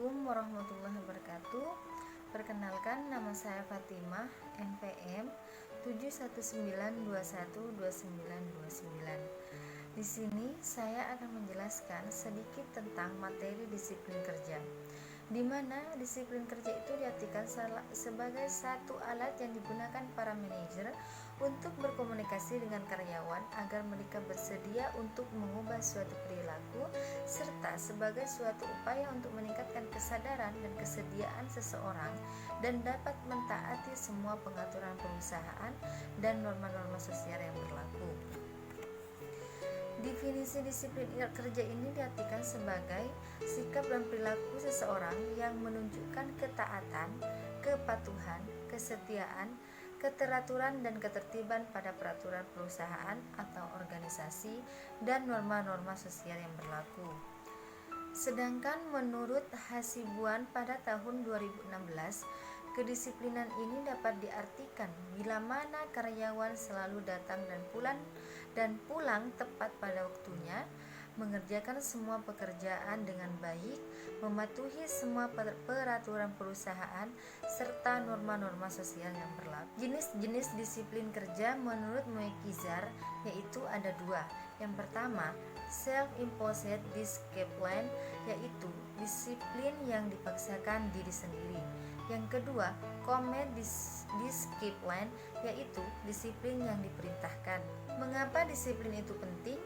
Assalamualaikum warahmatullahi wabarakatuh. Perkenalkan, nama saya Fatimah, NPM 719212929. Di sini saya akan menjelaskan sedikit tentang materi disiplin kerja, di mana disiplin kerja itu diartikan sebagai satu alat yang digunakan para manajer untuk berkomunikasi dengan karyawan agar mereka bersedia untuk mengubah suatu perilaku, serta sebagai suatu upaya untuk meningkatkan kesadaran dan kesediaan seseorang dan dapat mentaati semua pengaturan perusahaan dan norma-norma sosial yang berlaku. Definisi disiplin kerja ini diartikan sebagai sikap dan perilaku seseorang yang menunjukkan ketaatan, kepatuhan, kesetiaan, keteraturan dan ketertiban pada peraturan perusahaan atau organisasi dan norma-norma sosial yang berlaku. Sedangkan menurut Hasibuan pada tahun 2016, kedisiplinan ini dapat diartikan bila mana karyawan selalu datang dan pulang tepat pada waktunya, mengerjakan semua pekerjaan dengan baik, mematuhi semua peraturan perusahaan, serta norma-norma sosial yang berlaku. Jenis-jenis disiplin kerja menurut Moekizar yaitu ada dua. Yang pertama, self-imposed discipline, yaitu disiplin yang dipaksakan diri sendiri. Yang kedua, command discipline, yaitu disiplin yang diperintahkan. Mengapa disiplin itu penting?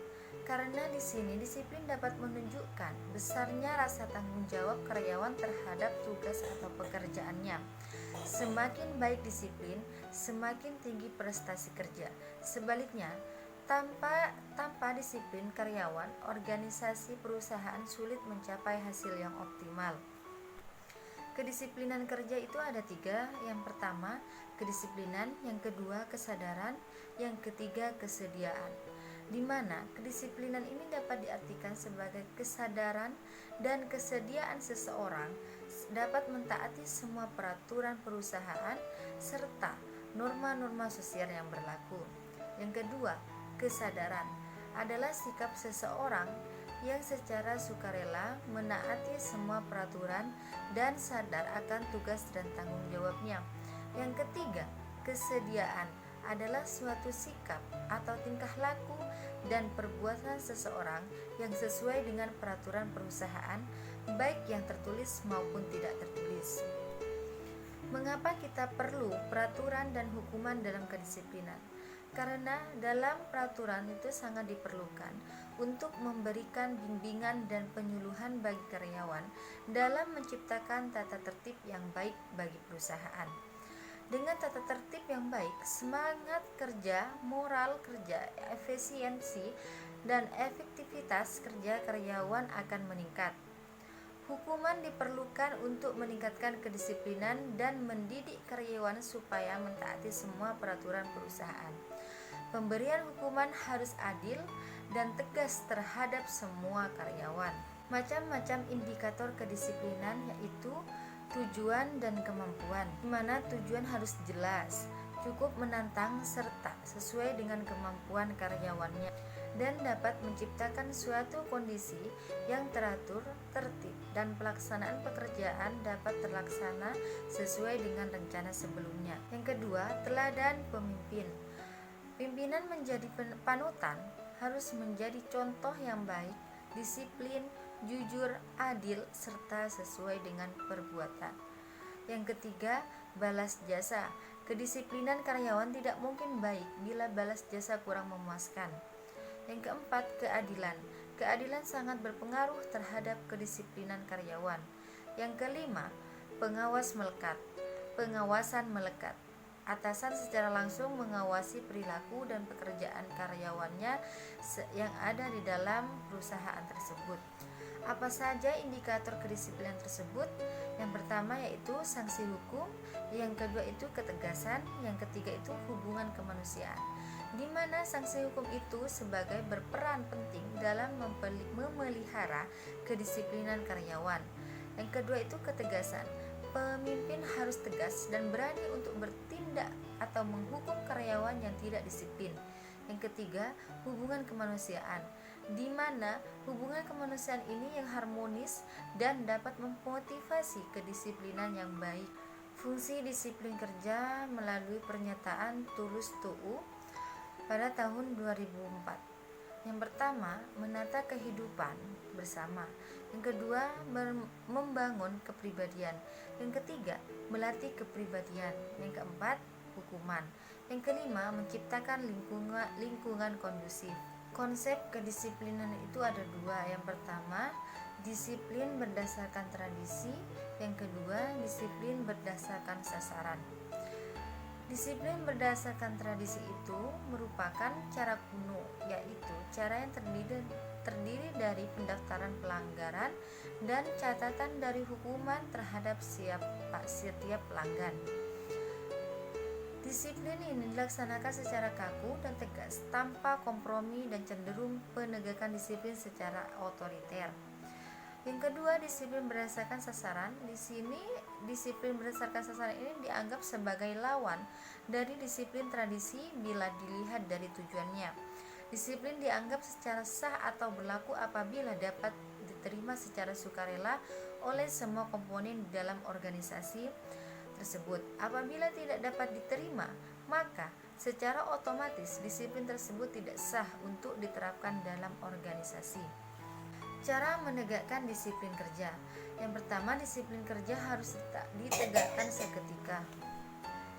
Karena di sini disiplin dapat menunjukkan besarnya rasa tanggung jawab karyawan terhadap tugas atau pekerjaannya. Semakin baik disiplin, semakin tinggi prestasi kerja. Sebaliknya, tanpa disiplin karyawan, organisasi perusahaan sulit mencapai hasil yang optimal. Kedisiplinan kerja itu ada tiga. Yang pertama, kedisiplinan. Yang kedua, kesadaran. Yang ketiga, kesediaan. Di mana kedisiplinan ini dapat diartikan sebagai kesadaran dan kesediaan seseorang dapat mentaati semua peraturan perusahaan serta norma-norma sosial yang berlaku. Yang kedua, kesadaran adalah sikap seseorang yang secara sukarela menaati semua peraturan dan sadar akan tugas dan tanggung jawabnya. Yang ketiga, kesediaan adalah suatu sikap atau tingkah laku dan perbuatan seseorang yang sesuai dengan peraturan perusahaan, baik yang tertulis maupun tidak tertulis. Mengapa kita perlu peraturan dan hukuman dalam kedisiplinan? Karena dalam peraturan itu sangat diperlukan untuk memberikan bimbingan dan penyuluhan bagi karyawan dalam menciptakan tata tertib yang baik bagi perusahaan. Dengan tata tertib yang baik, semangat kerja, moral kerja, efisiensi, dan efektivitas kerja karyawan akan meningkat. Hukuman diperlukan untuk meningkatkan kedisiplinan dan mendidik karyawan supaya mentaati semua peraturan perusahaan. Pemberian hukuman harus adil dan tegas terhadap semua karyawan. Macam-macam indikator kedisiplinan yaitu tujuan dan kemampuan, di mana tujuan harus jelas, cukup menantang serta sesuai dengan kemampuan karyawannya dan dapat menciptakan suatu kondisi yang teratur, tertib, dan pelaksanaan pekerjaan dapat terlaksana sesuai dengan rencana sebelumnya. Yang kedua, teladan pemimpin. Pimpinan menjadi panutan, harus menjadi contoh yang baik, disiplin, jujur, adil, serta sesuai dengan perbuatan. Yang ketiga, balas jasa. Kedisiplinan karyawan tidak mungkin baik bila balas jasa kurang memuaskan. Yang keempat, keadilan. Keadilan sangat berpengaruh terhadap kedisiplinan karyawan. Yang kelima, pengawasan melekat. Atasan secara langsung mengawasi perilaku dan pekerjaan karyawannya yang ada di dalam perusahaan tersebut. Apa saja indikator kedisiplinan tersebut? Yang pertama yaitu sanksi hukum, yang kedua itu ketegasan, yang ketiga itu hubungan kemanusiaan. Di mana sanksi hukum itu sebagai berperan penting dalam memelihara kedisiplinan karyawan. Yang kedua itu ketegasan. Pemimpin harus tegas dan berani untuk bertindak atau menghukum karyawan yang tidak disiplin. Yang ketiga, hubungan kemanusiaan. di mana hubungan kemanusiaan ini yang harmonis dan dapat memotivasi kedisiplinan yang baik. Fungsi disiplin kerja melalui pernyataan Tulus TUU pada tahun 2004. Yang pertama, menata kehidupan bersama. Yang kedua, membangun kepribadian. Yang ketiga, melatih kepribadian. Yang keempat, hukuman. Yang kelima, menciptakan lingkungan kondusif. Konsep kedisiplinan itu ada dua. Yang pertama, disiplin berdasarkan tradisi. Yang kedua, disiplin berdasarkan sasaran. Disiplin berdasarkan tradisi itu merupakan cara kuno, yaitu cara yang terdiri dari pendaftaran pelanggaran dan catatan dari hukuman terhadap setiap pelanggan. Disiplin ini dilaksanakan secara kaku dan tegas, tanpa kompromi dan cenderung penegakan disiplin secara otoriter. Yang kedua, disiplin berdasarkan sasaran. Di sini, disiplin berdasarkan sasaran ini dianggap sebagai lawan dari disiplin tradisi bila dilihat dari tujuannya. Disiplin dianggap secara sah atau berlaku apabila dapat diterima secara sukarela oleh semua komponen di dalam organisasi tersebut. Apabila tidak dapat diterima, maka secara otomatis disiplin tersebut tidak sah untuk diterapkan dalam organisasi. Cara menegakkan disiplin kerja. Yang pertama, disiplin kerja harus ditegakkan seketika.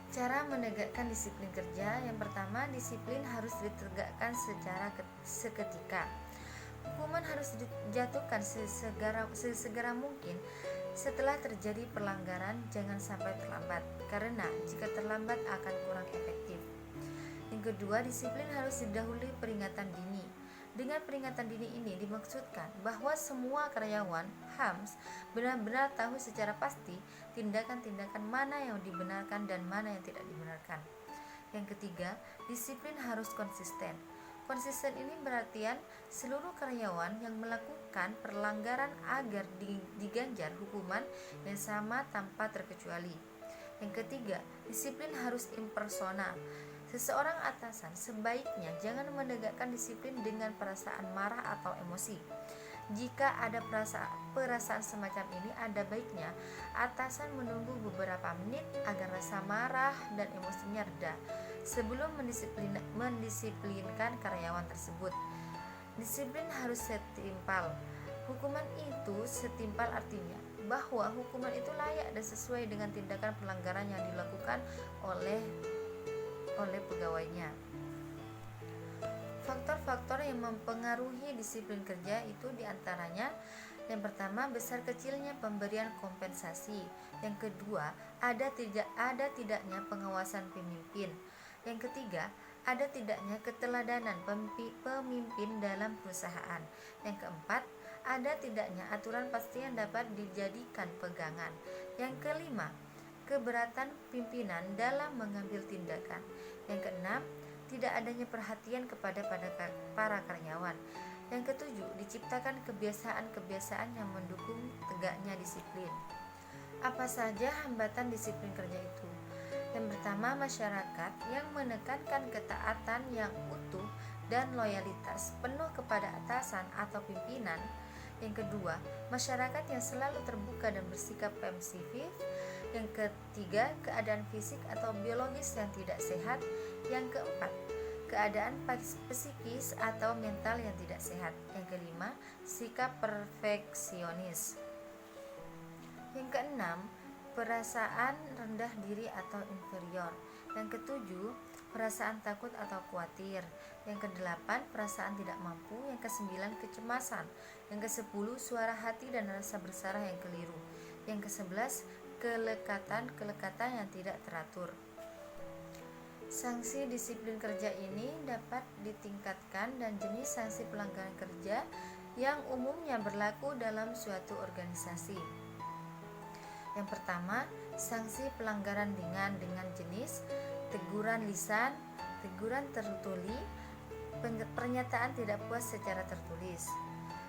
Cara menegakkan disiplin kerja. Yang pertama, disiplin harus ditegakkan secara seketika. Hukuman harus dijatuhkan sesegera mungkin setelah terjadi pelanggaran, jangan sampai terlambat, karena jika terlambat akan kurang efektif. Yang kedua, disiplin harus didahului peringatan dini. Dengan peringatan dini ini dimaksudkan bahwa semua karyawan harus benar-benar tahu secara pasti tindakan-tindakan mana yang dibenarkan dan mana yang tidak dibenarkan. Yang ketiga, disiplin harus konsisten. Konsisten ini berartian seluruh karyawan yang melakukan pelanggaran agar diganjar hukuman yang sama tanpa terkecuali. Yang ketiga, disiplin harus impersonal. Seseorang atasan sebaiknya jangan menegakkan disiplin dengan perasaan marah atau emosi. Jika ada perasaan semacam ini, ada baiknya atasan menunggu beberapa menit agar rasa marah dan emosinya reda sebelum mendisiplinkan karyawan tersebut. Disiplin harus setimpal. Hukuman itu setimpal artinya bahwa hukuman itu layak dan sesuai dengan tindakan pelanggaran yang dilakukan oleh pegawainya. Faktor-faktor yang mempengaruhi disiplin kerja itu diantaranya: yang pertama, besar kecilnya pemberian kompensasi. Yang kedua, ada tidaknya pengawasan pemimpin. Yang ketiga, ada tidaknya keteladanan pemimpin dalam perusahaan. Yang keempat, ada tidaknya aturan pasti yang dapat dijadikan pegangan. Yang kelima, keberatan pimpinan dalam mengambil tindakan. Yang keenam, tidak adanya perhatian kepada para karyawan. Yang ketujuh, diciptakan kebiasaan-kebiasaan yang mendukung tegaknya disiplin. Apa saja hambatan disiplin kerja itu? Yang pertama, masyarakat yang menekankan ketaatan yang utuh dan loyalitas penuh kepada atasan atau pimpinan. Yang kedua, masyarakat yang selalu terbuka dan bersikap permisif. Yang ketiga, keadaan fisik atau biologis yang tidak sehat. Yang keempat, keadaan psikis atau mental yang tidak sehat. Yang kelima, sikap perfeksionis. Yang keenam, perasaan rendah diri atau inferior. Yang ketujuh, perasaan takut atau khawatir. Yang kedelapan, perasaan tidak mampu. Yang kesembilan, kecemasan. Yang kesepuluh, suara hati dan rasa bersalah yang keliru. Yang kesebelas, kelekatan yang tidak teratur. Sanksi disiplin kerja ini dapat ditingkatkan dan jenis sanksi pelanggaran kerja yang umumnya berlaku dalam suatu organisasi. Yang pertama, sanksi pelanggaran ringan dengan jenis teguran lisan, teguran tertulis, pernyataan tidak puas secara tertulis.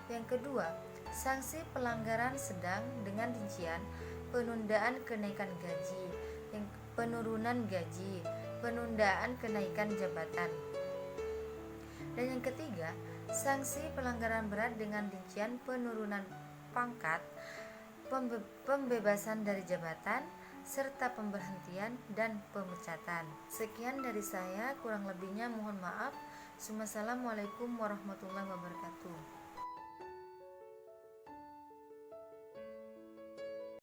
Yang kedua, sanksi pelanggaran sedang dengan rincian penundaan kenaikan gaji, penurunan gaji, penundaan kenaikan jabatan. Dan yang ketiga, Sanksi pelanggaran berat dengan rincian penurunan pangkat, pembebasan dari jabatan, serta pemberhentian dan pemecatan. Sekian dari saya, kurang lebihnya mohon maaf. Wassalamualaikum warahmatullahi wabarakatuh.